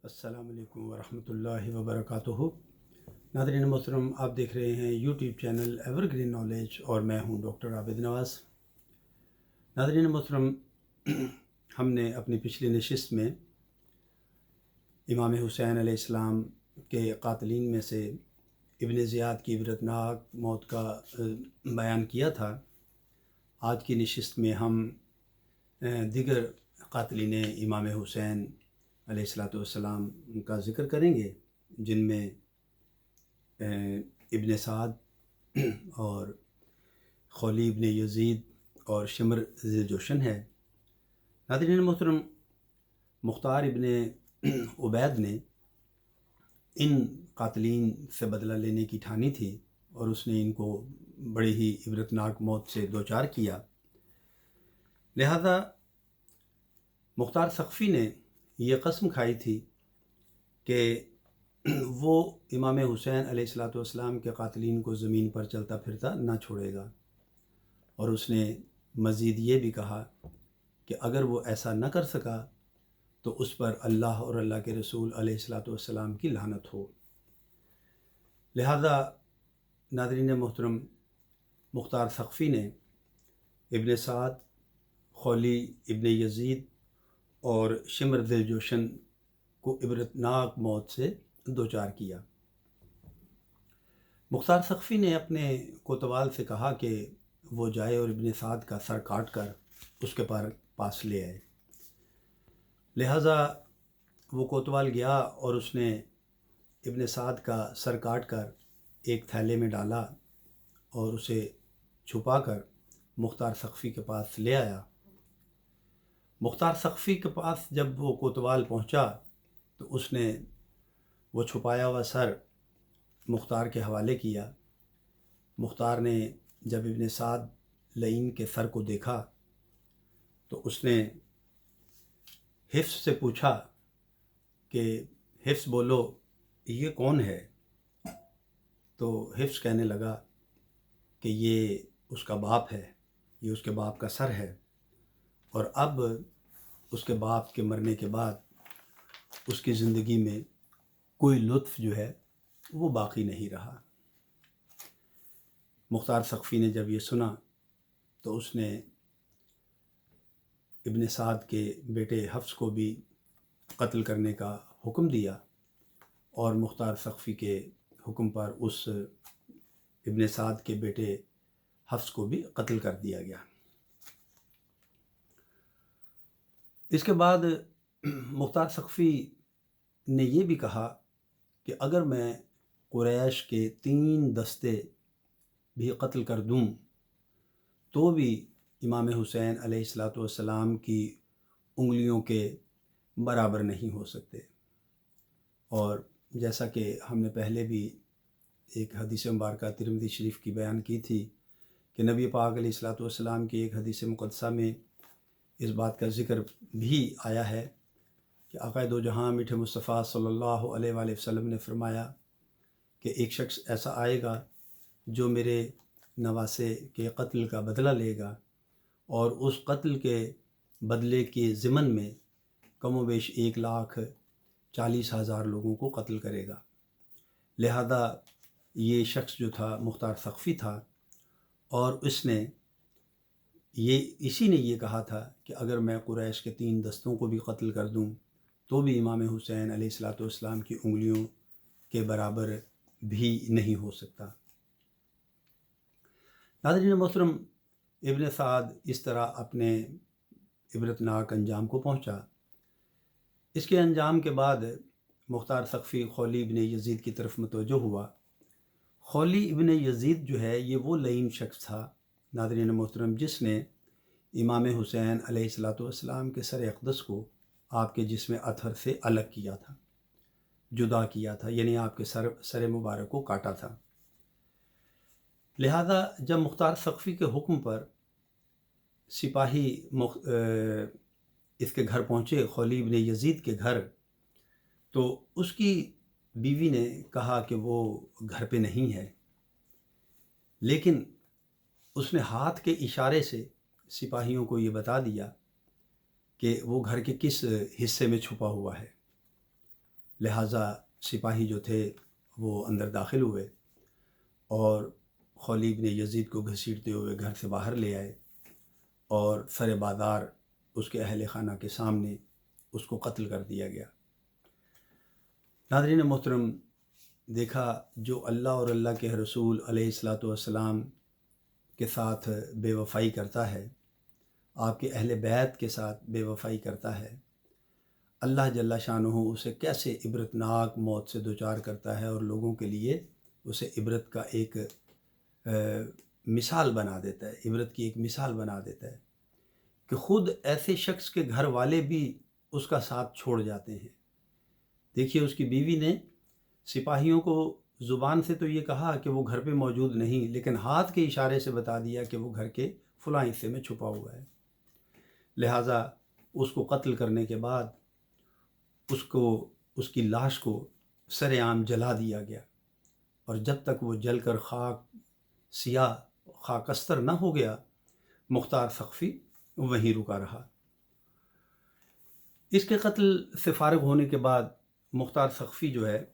السلام علیکم ورحمۃ اللہ وبرکاتہ۔ ناظرین محترم، آپ دیکھ رہے ہیں YouTube channel ever green knowledge اور میں ہوں ڈاکٹر عابد نواز۔ ناظرین محترم، ہم نے اپنی پچھلی نشست میں امام حسین علیہ السلام کے قاتلین میں سے ابن زیاد کی عبرتناک موت کا بیان کیا تھا۔ آج کی نشست میں ہم دیگر قاتلین امام حسین علیہ السلام کا ذکر کریں گے، جن میں ابن سعد اور خولی ابن یزید اور شمر ذی الجوشن ہے۔ ناظرین محترم، مختار ابن عبید نے ان قاتلین سے بدلہ لینے کی ٹھانی تھی اور اس نے ان کو بڑی ہی عبرتناک موت سے دوچار کیا۔ لہذا مختار ثقفی نے یہ قسم کھائی تھی کہ وہ امام حسین علیہ السلام کے قاتلین کو زمین پر چلتا پھرتا نہ چھوڑے گا، اور اس نے مزید یہ بھی کہا کہ اگر وہ ایسا نہ کر سکا تو اس پر اللہ اور اللہ کے رسول علیہ السلام کی لعنت ہو۔ لہذا ناظرین محترم، مختار ثقفی نے ابن سعد، خولی ابن یزید اور شمر ذی الجوشن کو عبرتناک موت سے دوچار کیا۔ مختار ثقفی نے اپنے کوتوال سے کہا کہ وہ جائے اور ابن سعد کا سر کاٹ کر اس کے پاس لے آئے۔ لہٰذا وہ کوتوال گیا اور اس نے ابن سعد کا سر کاٹ کر ایک تھیلے میں ڈالا اور اسے چھپا کر مختار ثقفی کے پاس لے آیا۔ مختار ثقفی کے پاس جب وہ کوتوال پہنچا تو اس نے وہ چھپایا ہوا سر مختار کے حوالے کیا۔ مختار نے جب ابن سعد لعین کے سر کو دیکھا تو اس نے حفص سے پوچھا کہ حفص بولو، یہ کون ہے؟ تو حفص کہنے لگا کہ یہ اس کا باپ ہے، یہ اس کے باپ کا سر ہے، اور اب اس کے باپ کے مرنے کے بعد اس کی زندگی میں کوئی لطف جو ہے وہ باقی نہیں رہا۔ مختار ثقفی نے جب یہ سنا تو اس نے ابن سعد کے بیٹے حفص کو بھی قتل کرنے کا حکم دیا، اور مختار ثقفی کے حکم پر اس ابن سعد کے بیٹے حفص کو بھی قتل کر دیا گیا۔ اس کے بعد مختار ثقفی نے یہ بھی کہا کہ اگر میں قریش کے 3 دستے بھی قتل کر دوں تو بھی امام حسین علیہ السلام کی انگلیوں کے برابر نہیں ہو سکتے۔ اور جیسا کہ ہم نے پہلے بھی ایک حدیث مبارکہ ترمذی شریف کی بیان کی تھی کہ نبی پاک علیہ السلام کی ایک حدیث مقدسہ میں اس بات کا ذکر بھی آیا ہے کہ آقا دو جہاں میٹھے مصطفیٰ صلی اللہ علیہ وآلہ وسلم نے فرمایا کہ ایک شخص ایسا آئے گا جو میرے نواسے کے قتل کا بدلہ لے گا، اور اس قتل کے بدلے کے ضمن میں کم و بیش 1,40,000 لوگوں کو قتل کرے گا۔ لہذا یہ شخص جو تھا مختار ثقفی تھا، اور اسی نے یہ کہا تھا کہ اگر میں قریش کے 3 دستوں کو بھی قتل کر دوں تو بھی امام حسین علیہ السلام کی انگلیوں کے برابر بھی نہیں ہو سکتا۔ ناظرین محترم، ابن سعد اس طرح اپنے عبرتناک انجام کو پہنچا۔ اس کے انجام کے بعد مختار ثقفی خولی ابن یزید کی طرف متوجہ ہوا۔ خولی ابن یزید جو ہے یہ وہ لعین شخص تھا ناظرین محترم جس نے امام حسین علیہ السلام کے سر اقدس کو آپ کے جسم اطہر سے الگ کیا تھا، جدا کیا تھا، یعنی آپ کے سر مبارک کو کاٹا تھا۔ لہذا جب مختار ثقفی کے حکم پر سپاہی اس کے گھر پہنچے، خولی ابن یزید کے گھر، تو اس کی بیوی نے کہا کہ وہ گھر پہ نہیں ہے، لیکن اس نے ہاتھ کے اشارے سے سپاہیوں کو یہ بتا دیا کہ وہ گھر کے کس حصے میں چھپا ہوا ہے۔ لہٰذا سپاہی جو تھے وہ اندر داخل ہوئے اور خولید نے یزید کو گھسیٹتے ہوئے گھر سے باہر لے آئے اور سر بازار اس کے اہل خانہ کے سامنے اس کو قتل کر دیا گیا۔ ناظرین محترم، دیکھا جو اللہ اور اللہ کے رسول علیہ الصلاۃ والسلام کے ساتھ بے وفائی کرتا ہے، آپ کے اہل بیت کے ساتھ بے وفائی کرتا ہے، اللہ جل شانہ اسے کیسے عبرتناک موت سے دوچار کرتا ہے اور لوگوں کے لیے اسے عبرت کا ایک مثال بنا دیتا ہے، عبرت کی ایک مثال بنا دیتا ہے کہ خود ایسے شخص کے گھر والے بھی اس کا ساتھ چھوڑ جاتے ہیں۔ دیکھیے اس کی بیوی نے سپاہیوں کو زبان سے تو یہ کہا کہ وہ گھر پہ موجود نہیں، لیکن ہاتھ کے اشارے سے بتا دیا کہ وہ گھر کے فلاں حصے میں چھپا ہوا ہے۔ لہٰذا اس کو قتل کرنے کے بعد اس کی لاش کو سر عام جلا دیا گیا، اور جب تک وہ جل کر سیاہ خاکستر نہ ہو گیا، مختار ثقفی وہیں رکا رہا۔ اس کے قتل سے فارغ ہونے کے بعد مختار ثقفی جو ہے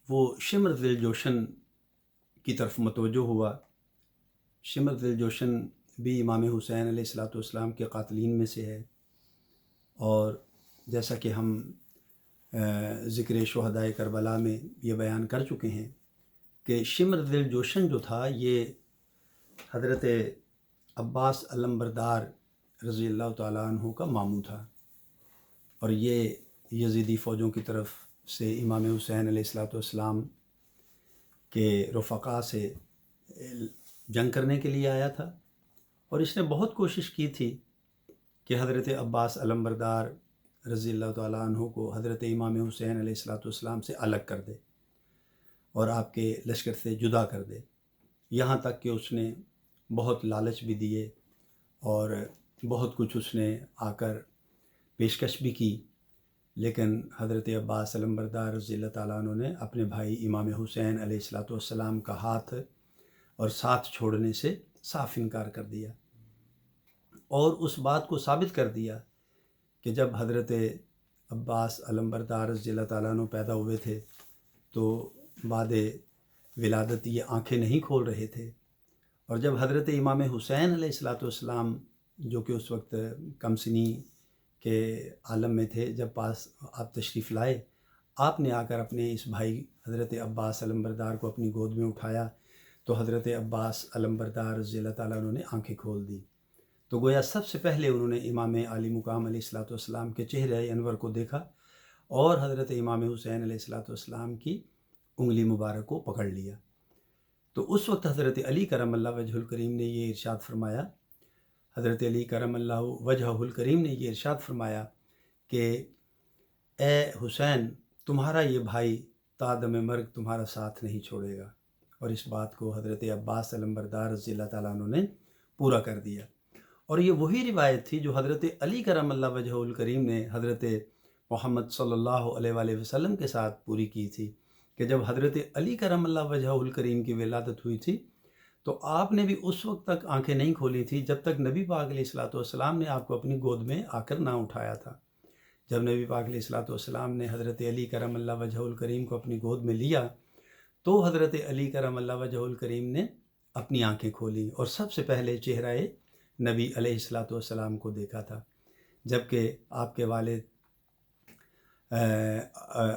وہ شمر ذی الجوشن کی طرف متوجہ ہوا۔ شمر ذی الجوشن بھی امام حسین علیہ الصلاۃ والسلام کے قاتلین میں سے ہے، اور جیسا کہ ہم ذکر شہدائے کربلا میں یہ بیان کر چکے ہیں کہ شمر ذی الجوشن جو تھا یہ حضرت عباس علمبردار رضی اللہ تعالیٰ عنہ کا ماموں تھا، اور یہ یزیدی فوجوں کی طرف سے امام حسین علیہ الصلاۃ والسلام کے رفقا سے جنگ کرنے کے لیے آیا تھا، اور اس نے بہت کوشش کی تھی کہ حضرت عباس علمبردار رضی اللہ تعالیٰ عنہ کو حضرت امام حسین علیہ الصلاۃ والسلام سے الگ کر دے اور آپ کے لشکر سے جدا کر دے، یہاں تک کہ اس نے بہت لالچ بھی دیے اور بہت کچھ اس نے آ کر پیشکش بھی کی، لیکن حضرت عباس علمبردار رضی اللہ تعالیٰ عنہ نے اپنے بھائی امام حسین علیہ الصلاۃ والسلام کا ہاتھ اور ساتھ چھوڑنے سے صاف انکار کر دیا، اور اس بات کو ثابت کر دیا کہ جب حضرت عباس علمبردار رضی اللہ تعالیٰ عنہ پیدا ہوئے تھے تو بعد ولادت یہ آنکھیں نہیں کھول رہے تھے، اور جب حضرت امام حسین علیہ الصلاۃ والسلام جو کہ اس وقت کم سنی کے عالم میں تھے، جب پاس آپ تشریف لائے، آپ نے آ کر اپنے اس بھائی حضرت عباس علمبردار کو اپنی گود میں اٹھایا تو حضرت عباس علمبردار رضی اللہ تعالیٰ عنہ نے آنکھیں کھول دی، تو گویا سب سے پہلے انہوں نے امام عالی مقام علیہ الصلاۃ والسلام کے چہرہ انور کو دیکھا اور حضرت امام حسین علیہ الصلاۃ والسلام کی انگلی مبارک کو پکڑ لیا۔ تو اس وقت حضرت علی کرم اللہ وجہ الکریم نے یہ ارشاد فرمایا، حضرت علی کرم اللہ وجہ الکریم نے یہ ارشاد فرمایا کہ اے حسین، تمہارا یہ بھائی تا دم مرگ تمہارا ساتھ نہیں چھوڑے گا، اور اس بات کو حضرت عباس علمبردار رضی اللہ تعالیٰ عنہ نے پورا کر دیا۔ اور یہ وہی روایت تھی جو حضرت علی کرم اللہ وجہ الکریم نے حضرت محمد صلی اللہ علیہ وآلہ وسلم کے ساتھ پوری کی تھی کہ جب حضرت علی کرم اللہ وجہ الکریم کی ولادت ہوئی تھی تو آپ نے بھی اس وقت تک آنکھیں نہیں کھولی تھی جب تک نبی پاک علیہ الصلاۃ والسلام نے آپ کو اپنی گود میں آ کر نہ اٹھایا تھا۔ جب نبی پاک علیہ الصلاۃ والسلام نے حضرت علی کرم اللہ وجہ الکریم کو اپنی گود میں لیا تو حضرت علی کرم اللہ وجہ الکریم نے اپنی آنکھیں کھولیں اور سب سے پہلے چہرہ نبی علیہ الصلاۃ والسلام کو دیکھا تھا، جبکہ آپ کے والد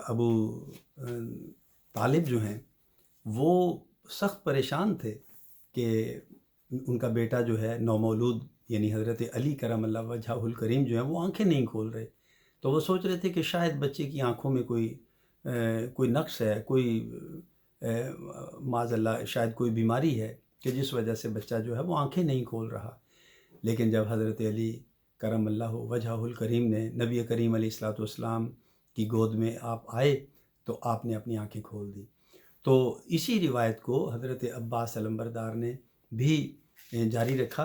ابو طالب جو ہیں وہ سخت پریشان تھے کہ ان کا بیٹا جو ہے نومولود یعنی حضرت علی کرم اللہ وجہ الکریم جو ہیں وہ آنکھیں نہیں کھول رہے، تو وہ سوچ رہے تھے کہ شاید بچے کی آنکھوں میں کوئی نقص ہے، کوئی معاذ اللہ شاید کوئی بیماری ہے کہ جس وجہ سے بچہ جو ہے وہ آنکھیں نہیں کھول رہا۔ لیکن جب حضرت علی کرم اللہ وجہ الکریم نے نبی کریم علیہ الصلاۃ والسلام کی گود میں آپ آئے تو آپ نے اپنی آنکھیں کھول دی۔ تو اسی روایت کو حضرت عباس علمبردار نے بھی جاری رکھا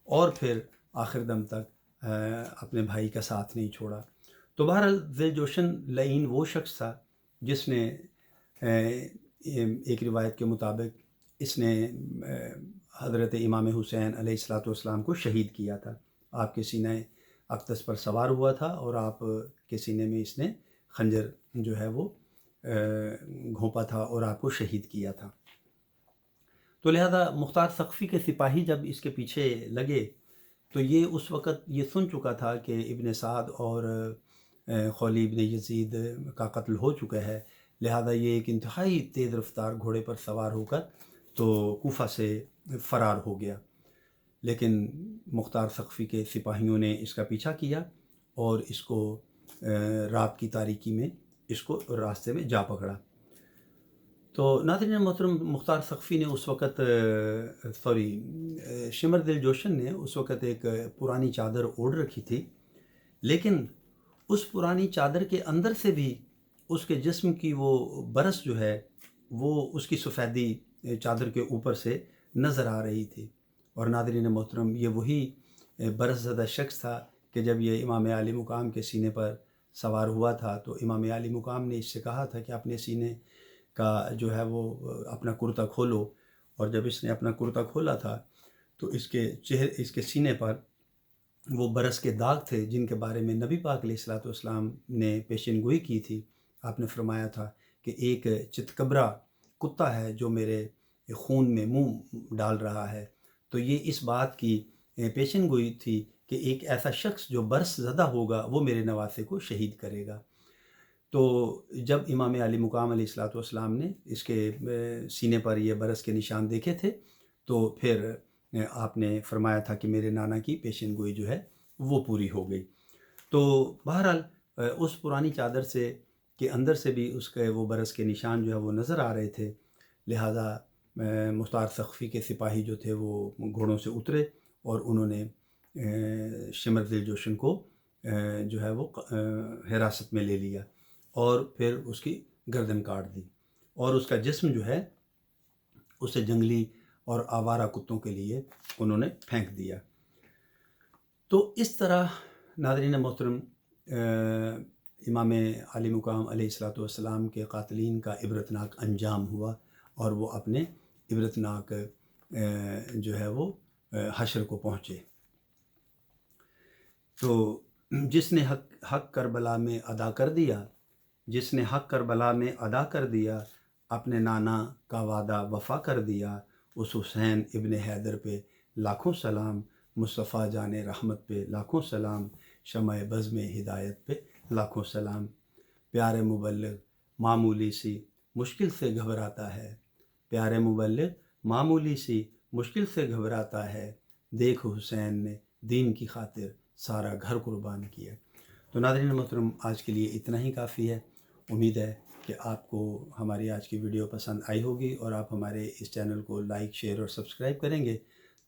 اور پھر آخر دم تک اپنے بھائی کا ساتھ نہیں چھوڑا۔ تو بہرحال ذی الجوشن لعین وہ شخص تھا جس نے ایک روایت کے مطابق اس نے حضرت امام حسین علیہ الصلاۃ والسلام کو شہید کیا تھا۔ آپ کے سینہ اقدس پر سوار ہوا تھا اور آپ کے سینے میں اس نے خنجر جو ہے وہ گھونپا تھا اور آپ کو شہید کیا تھا۔ تو لہذا مختار ثقفی کے سپاہی جب اس کے پیچھے لگے تو یہ اس وقت یہ سن چکا تھا کہ ابن سعد اور خولی ابن یزید کا قتل ہو چکا ہے، لہذا یہ ایک انتہائی تیز رفتار گھوڑے پر سوار ہو کر تو کوفہ سے فرار ہو گیا۔ لیکن مختار ثقفی کے سپاہیوں نے اس کا پیچھا کیا اور اس کو رات کی تاریکی میں اس کو راستے میں جا پکڑا۔ تو ناظرین محترم، مختار ثقفی نے اس وقت شمر دل جوشن نے اس وقت ایک پرانی چادر اوڑھ رکھی تھی، لیکن اس پرانی چادر کے اندر سے بھی اس کے جسم کی وہ برس جو ہے وہ اس کی سفیدی چادر کے اوپر سے نظر آ رہی تھی۔ اور ناظرین محترم، یہ وہی برس زدہ شخص تھا کہ جب یہ امام عالی مقام کے سینے پر سوار ہوا تھا تو امام عالی مقام نے اس سے کہا تھا کہ اپنے سینے کا جو ہے وہ اپنا کرتا کھولو، اور جب اس نے اپنا کرتا کھولا تھا تو اس کے سینے پر وہ برس کے داغ تھے جن کے بارے میں نبی پاک علیہ الصلوۃ والسلام نے پیشین گوئی کی تھی۔ آپ نے فرمایا تھا کہ ایک چتکبرا کتا ہے جو میرے خون میں منہ ڈال رہا ہے، تو یہ اس بات کی پیشین گوئی تھی کہ ایک ایسا شخص جو برس زدہ ہوگا وہ میرے نواسے کو شہید کرے گا۔ تو جب امام علی مقام علیہ الصلوۃ والسلام نے اس کے سینے پر یہ برس کے نشان دیکھے تھے تو پھر آپ نے فرمایا تھا کہ میرے نانا کی پیشین گوئی جو ہے وہ پوری ہو گئی۔ تو بہرحال اس پرانی چادر سے کے اندر سے بھی اس کے وہ برس کے نشان جو ہے وہ نظر آ رہے تھے، لہٰذا مختار ثقفی کے سپاہی جو تھے وہ گھوڑوں سے اترے اور انہوں نے شمر دل جوشن کو جو ہے وہ حراست میں لے لیا اور پھر اس کی گردن کاٹ دی اور اس کا جسم جو ہے اسے جنگلی اور آوارہ کتوں کے لیے انہوں نے پھینک دیا۔ تو اس طرح ناظرین محترم امام علی مقام علیہ الصلوۃ والسلام کے قاتلین کا عبرتناک انجام ہوا اور وہ اپنے عبرتناک جو ہے وہ حشر کو پہنچے۔ تو جس نے حق کربلا میں ادا کر دیا، جس نے حق کربلا میں ادا کر دیا، اپنے نانا کا وعدہ وفا کر دیا، اس حسین ابن حیدر پہ لاکھوں سلام، مصطفیٰ جان رحمت پہ لاکھوں سلام، شمع بزم ہدایت پہ لاکھوں سلام۔ پیارے مبلغ معمولی سی مشکل سے گھبراتا ہے، پیارے مبلغ معمولی سی مشکل سے گھبراتا ہے، دیکھ حسین نے دین کی خاطر سارا گھر قربان کیا۔ تو ناظرین محترم، آج کے لیے اتنا ہی کافی ہے۔ امید ہے کہ آپ کو ہماری آج کی ویڈیو پسند آئی ہوگی اور آپ ہمارے اس چینل کو لائک، شیئر اور سبسکرائب کریں گے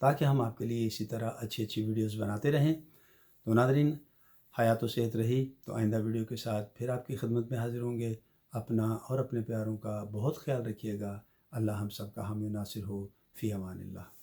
تاکہ ہم آپ کے لیے اسی طرح اچھی ویڈیوز بناتے رہیں۔ تو ناظرین، حیات و صحت رہی تو آئندہ ویڈیو کے ساتھ پھر آپ کی خدمت میں حاضر ہوں گے۔ اپنا اور اپنے پیاروں کا بہت خیال رکھیے گا۔ اللہ ہم سب کا حامی و ناصر ہو۔ فی امان اللہ۔